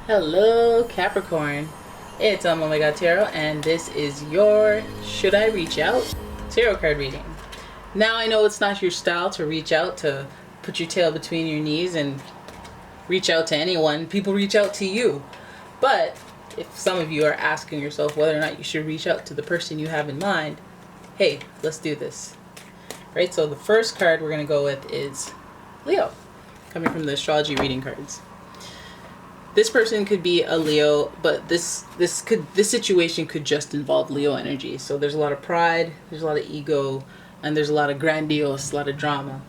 Hello, Capricorn. It's OMG and this is your Should I Reach Out tarot card reading. Now, I know it's not your style to reach out, to put your tail between your knees and reach out to anyone. People reach out to you. But if some of you are asking yourself whether or not you should reach out to the person you have in mind, hey, let's do this. Right? So the first card we're going to go with is Leo, coming from the astrology reading cards. This person could be a Leo, but this situation could just involve Leo energy. So there's a lot of pride, there's a lot of ego, and there's a lot of grandiose, a lot of drama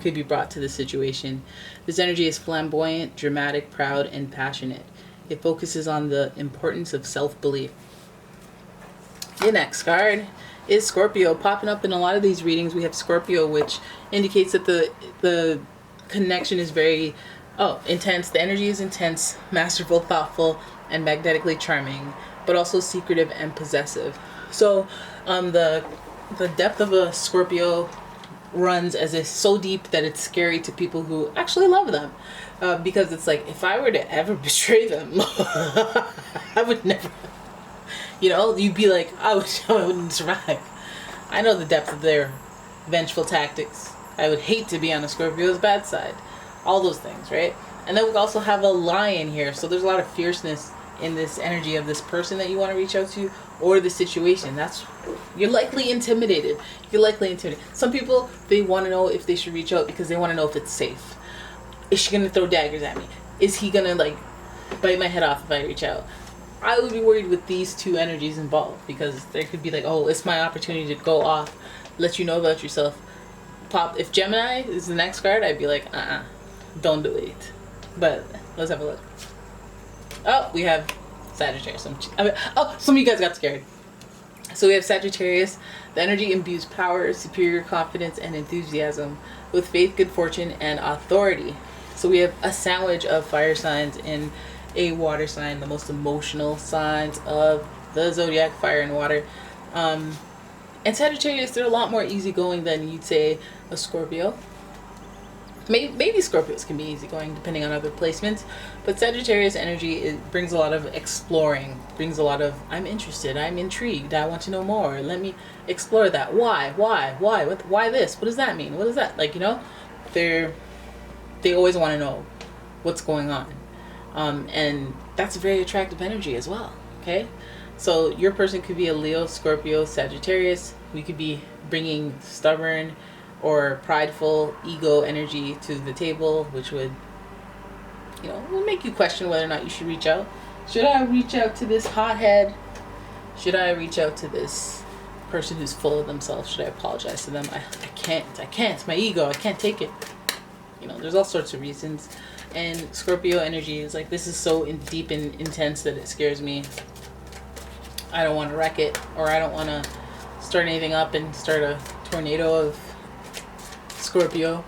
could be brought to the situation. This energy is flamboyant, dramatic, proud, and passionate. It focuses on the importance of self-belief. The next card is Scorpio. Popping up in a lot of these readings, we have Scorpio, which indicates that the connection is very intense. The energy is intense, masterful, thoughtful, and magnetically charming, but also secretive and possessive. So the depth of a Scorpio runs as if so deep that it's scary to people who actually love them. Because it's like, if I were to ever betray them, I would never, you'd be like, I wouldn't survive. I know the depth of their vengeful tactics. I would hate to be on a Scorpio's bad side. All those things, right? And then we also have a lion here. So there's a lot of fierceness in this energy of this person that you want to reach out to, or the situation. You're likely intimidated. Some people, they want to know if they should reach out because they want to know if it's safe. Is she going to throw daggers at me? Is he going to bite my head off if I reach out? I would be worried with these two energies involved, because there could be it's my opportunity to go off, let you know about yourself. If Gemini is the next card, I'd be like, don't do it. But let's have a look. Oh, we have Sagittarius. Some of you guys got scared. So we have Sagittarius. The energy imbues power, superior confidence, and enthusiasm with faith, good fortune, and authority. So we have a sandwich of fire signs in a water sign, the most emotional signs of the zodiac, fire and water. And Sagittarius, they're a lot more easygoing than you'd say a Scorpio. Maybe Scorpios can be easygoing depending on other placements, but Sagittarius energy brings a lot of exploring, brings a lot of I'm interested, I'm intrigued, I want to know more, let me explore that. Why this? What does that mean? What is that? They always want to know what's going on, and that's a very attractive energy as well. Okay, so your person could be a Leo, Scorpio, Sagittarius. We could be bringing stubborn or prideful ego energy to the table, which would make you question whether or not you should reach out. Should I reach out to this hothead? Should I reach out to this person who's full of themselves? Should I apologize to them? I can't. My ego, I can't take it. There's all sorts of reasons. And Scorpio energy is this is so deep and intense that it scares me. I don't want to wreck it, or I don't want to start anything up and start a tornado of Scorpio.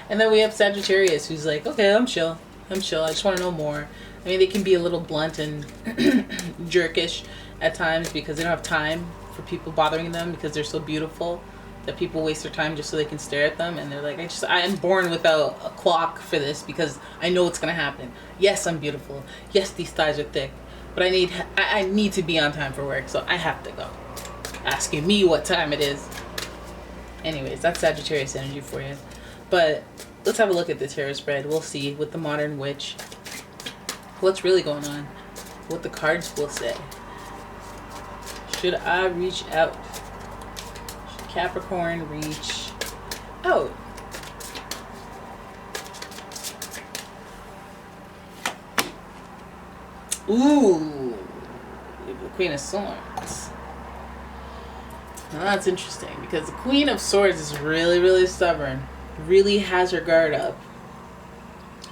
And then we have Sagittarius, who's okay, I'm chill, I just want to know more. I mean, they can be a little blunt and jerkish at times because they don't have time for people bothering them because they're so beautiful that people waste their time just so they can stare at them. And they're like, I am born without a clock for this because I know what's going to happen. Yes, I'm beautiful. Yes, these thighs are thick, but I need to be on time for work, so I have to go. Asking me what time it is. Anyways, that's Sagittarius energy for you. But let's have a look at the tarot spread. We'll see with the modern witch what's really going on, what the cards will say. Should I reach out? Should Capricorn reach out? Ooh, the Queen of Swords. Now that's interesting, because the Queen of Swords is really, really stubborn. Really has her guard up.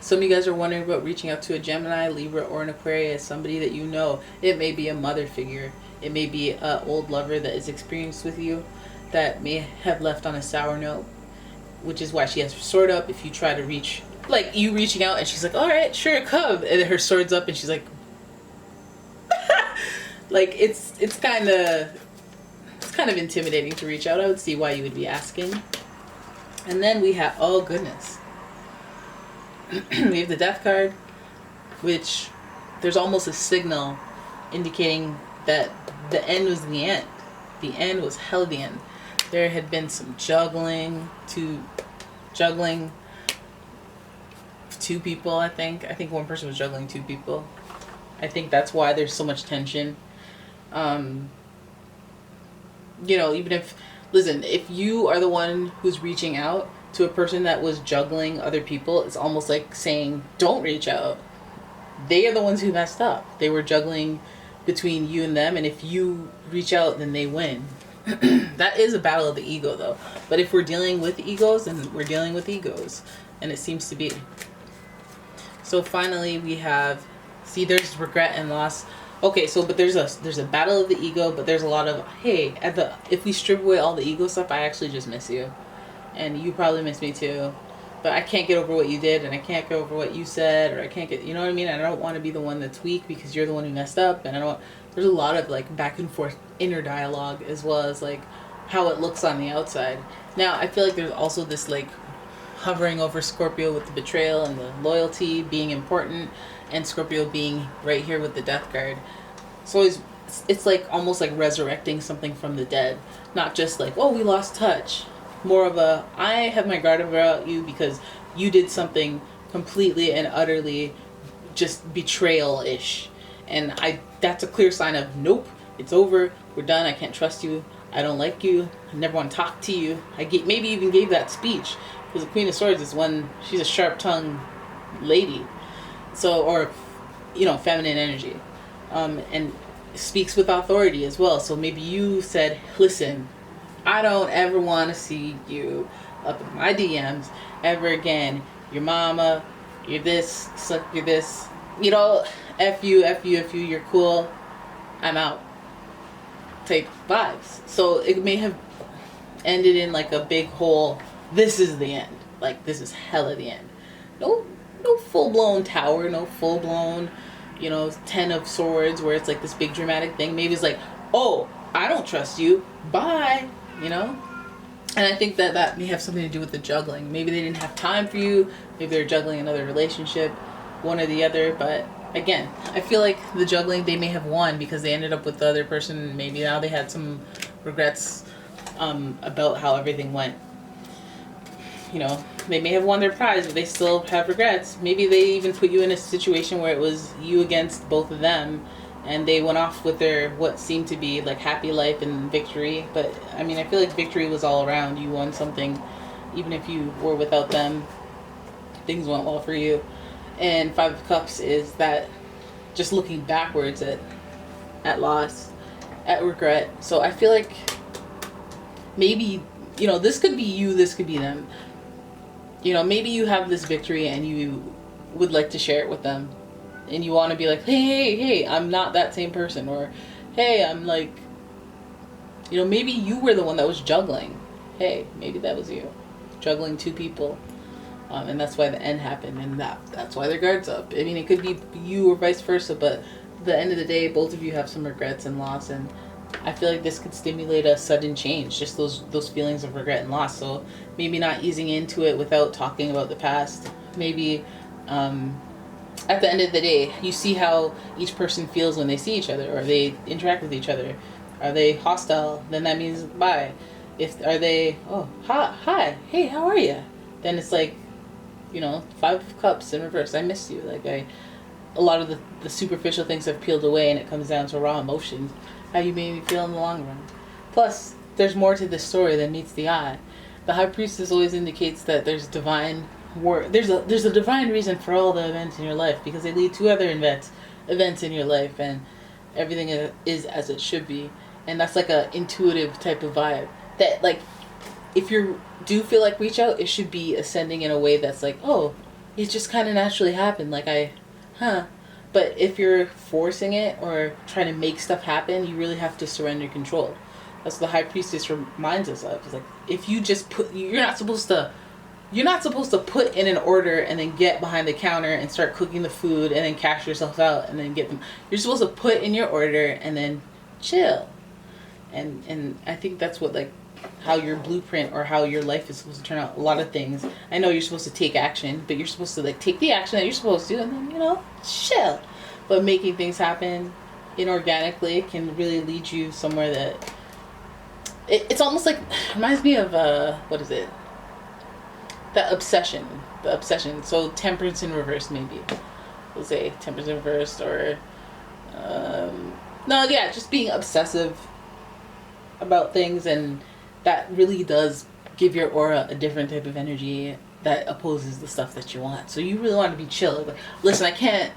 Some of you guys are wondering about reaching out to a Gemini, Libra, or an Aquarius, somebody that you know. It may be a mother figure. It may be an old lover that is experienced with you that may have left on a sour note, which is why she has her sword up. If you try to reach, you reaching out and she's like, all right, sure, come. And her sword's up and she's like, it's kind of intimidating to reach out. I would see why you would be asking. And then we have, oh goodness, we have the Death card, which there's almost a signal indicating that the end was the end. The end was hell the end. There had been some juggling two people, I think. I think one person was juggling two people. I think that's why there's so much tension. You know, even if, listen, if you are the one who's reaching out to a person that was juggling other people, it's almost like saying, don't reach out. They are the ones who messed up. They were juggling between you and them, and if you reach out, then they win. That is a battle of the ego, though. But if we're dealing with egos, then we're dealing with egos. And it seems to be. So finally we have, see, there's regret and loss. Okay, so but there's a battle of the ego, but there's a lot of, hey, if we strip away all the ego stuff, I actually just miss you. And you probably miss me too. But I can't get over what you did, and I can't get over what you said, or I can't get, you know what I mean? And I don't want to be the one that's weak because you're the one who messed up, and there's a lot of like back and forth inner dialogue, as well as like how it looks on the outside. Now, I feel like there's also this like hovering over Scorpio with the betrayal and the loyalty being important, and Scorpio being right here with the death card. So it's like almost like resurrecting something from the dead, not just like, oh, we lost touch. More of a, I have my guard about you because you did something completely and utterly just betrayal-ish. And that's a clear sign of, nope, it's over, we're done, I can't trust you, I don't like you, I never want to talk to you. Maybe even gave that speech, because the Queen of Swords is one, she's a sharp-tongued lady. So, or, you know, feminine energy. And speaks with authority as well. So maybe you said, listen, I don't ever want to see you up in my DMs ever again. Your mama, you're this, you're this. You know, F you, you're cool. I'm out. Type vibes. So it may have ended in like a big whole, this is the end. Like, this is hella the end. No full-blown tower, no full-blown, you know, 10 of swords where it's like this big dramatic thing. Maybe it's like, oh, I don't trust you. Bye. You know? And I think that may have something to do with the juggling. Maybe they didn't have time for you. Maybe they're juggling another relationship, one or the other. But again, I feel like the juggling, they may have won because they ended up with the other person. Maybe now they had some regrets about how everything went. You know, they may have won their prize, but they still have regrets. Maybe they even put you in a situation where it was you against both of them, and they went off with their, what seemed to be like happy life and victory. But I mean, I feel like victory was all around. You won something. Even if you were without them, things went well for you. And Five of Cups is that just looking backwards at loss, at regret. So I feel like maybe, you know, this could be you, this could be them. You know, maybe you have this victory and you would like to share it with them. And you want to be like, hey, I'm not that same person. Or, hey, I'm like, you know, maybe you were the one that was juggling. Hey, maybe that was you. Juggling two people. And that's why the end happened. And that's why their guard's up. I mean, it could be you or vice versa. But at the end of the day, both of you have some regrets and loss. And I feel like this could stimulate a sudden change. Just those feelings of regret and loss. So maybe not easing into it without talking about the past. Maybe at the end of the day, you see how each person feels when they see each other or they interact with each other. Are they hostile? Then that means bye. Are they, oh, hi, hey, how are you? Then it's like, you know, Five of Cups in reverse. I missed you. Like a lot of the superficial things have peeled away, and it comes down to raw emotions. How you made me feel in the long run. Plus, there's more to this story than meets the eye. The High Priestess always indicates that there's divine work. There's a divine reason for all the events in your life, because they lead to other events in your life, and everything is as it should be. And that's like a intuitive type of vibe. That, like, if you do feel like reach out, it should be ascending in a way that's like, oh, it just kind of naturally happened. Like But if you're forcing it or trying to make stuff happen, you really have to surrender control. That's what the High Priestess reminds us of. It's like, if you just you're not supposed to put in an order and then get behind the counter and start cooking the food and then cash yourself out and then get them. You're supposed to put in your order and then chill. And I think that's what, like, how your blueprint or how your life is supposed to turn out. A lot of things. I know you're supposed to take action, but you're supposed to like take the action that you're supposed to, and then, you know, chill. But making things happen inorganically can really lead you somewhere that it's almost like, reminds me of what is it? The obsession. So temperance in reverse, maybe. We'll say temperance in reverse, or no, yeah, just being obsessive about things, and that really does give your aura a different type of energy that opposes the stuff that you want. So you really want to be chill. Like, listen, I can't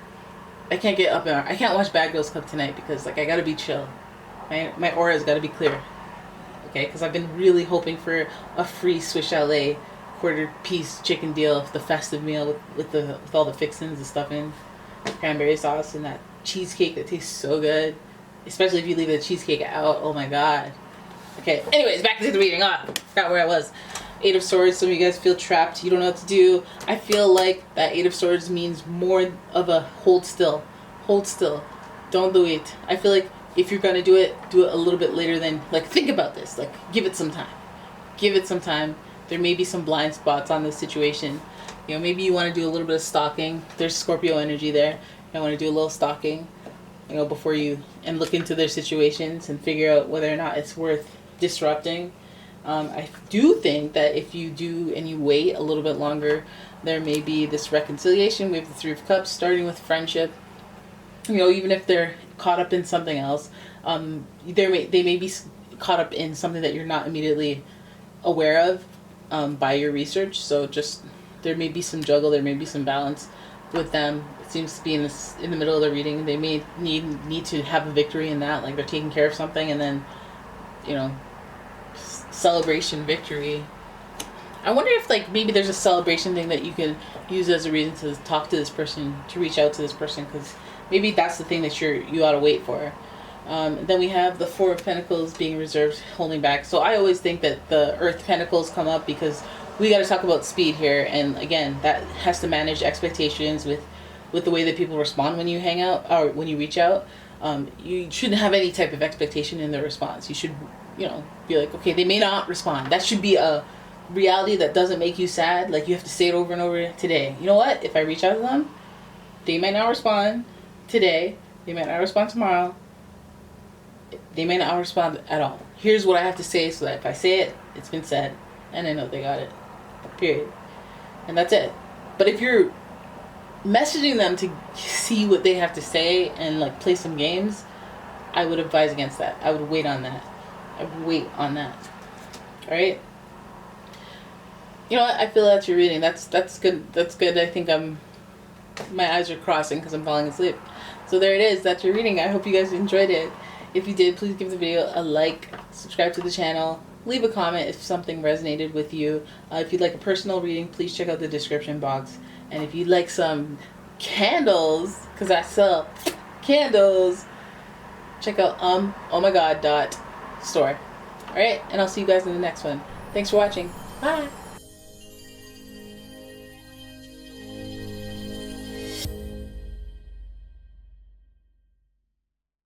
get up and I can't watch Bad Girls Club tonight because like I gotta be chill. My aura's gotta be clear. Okay, because I've been really hoping for a free Swiss Chalet quarter piece chicken deal, the festive meal with all the fixings and stuff in, cranberry sauce and that cheesecake that tastes so good, especially if you leave the cheesecake out. Oh my god. Okay, anyways, back to the reading. Forgot where I was. Eight of Swords. Some of you guys feel trapped. You don't know what to do. I feel like that Eight of Swords means more of a hold still. Hold still. Don't do it. I feel like if you're going to do it a little bit later than, like, think about this. Like, give it some time. Give it some time. There may be some blind spots on this situation. You know, maybe you want to do a little bit of stalking. There's Scorpio energy there. You want to do a little stalking, you know, before you, and look into their situations and figure out whether or not it's worth disrupting. I do think that if you do and you wait a little bit longer, there may be this reconciliation. We have the Three of Cups, starting with friendship. You know, even if they're caught up in something else, they may be caught up in something that you're not immediately aware of by your research. So just, there may be some juggle, there may be some balance with them. It seems to be in the middle of the reading. They may need to have a victory in that, like they're taking care of something, and then, you know, celebration, victory. I wonder if like maybe there's a celebration thing that you can use as a reason to talk to this person, to reach out to this person, because maybe that's the thing that you ought to wait for. Then we have the Four of Pentacles being reserved, holding back. So I always think that the Earth Pentacles come up because we got to talk about speed here, and again, that has to manage expectations with the way that people respond when you hang out or when you reach out. You shouldn't have any type of expectation in their response. You should, you know, be like, okay, they may not respond. That should be a reality that doesn't make you sad. Like, you have to say it over and over today. You know what? If I reach out to them, they might not respond today. They might not respond tomorrow. They may not respond at all. Here's what I have to say so that if I say it, it's been said, and I know they got it. Period. And that's it. But if you're messaging them to see what they have to say and like play some games, I would advise against that. I would wait on that. I would wait on that. Alright? You know what? I feel that's your reading. That's good. That's good. I think my eyes are crossing because I'm falling asleep. So there it is. That's your reading. I hope you guys enjoyed it. If you did, please give the video a like, subscribe to the channel, leave a comment if something resonated with you. If you'd like a personal reading, please check out the description box. And if you'd like some candles, because I sell candles, check out umomgtarot.store. Alright, and I'll see you guys in the next one. Thanks for watching. Bye!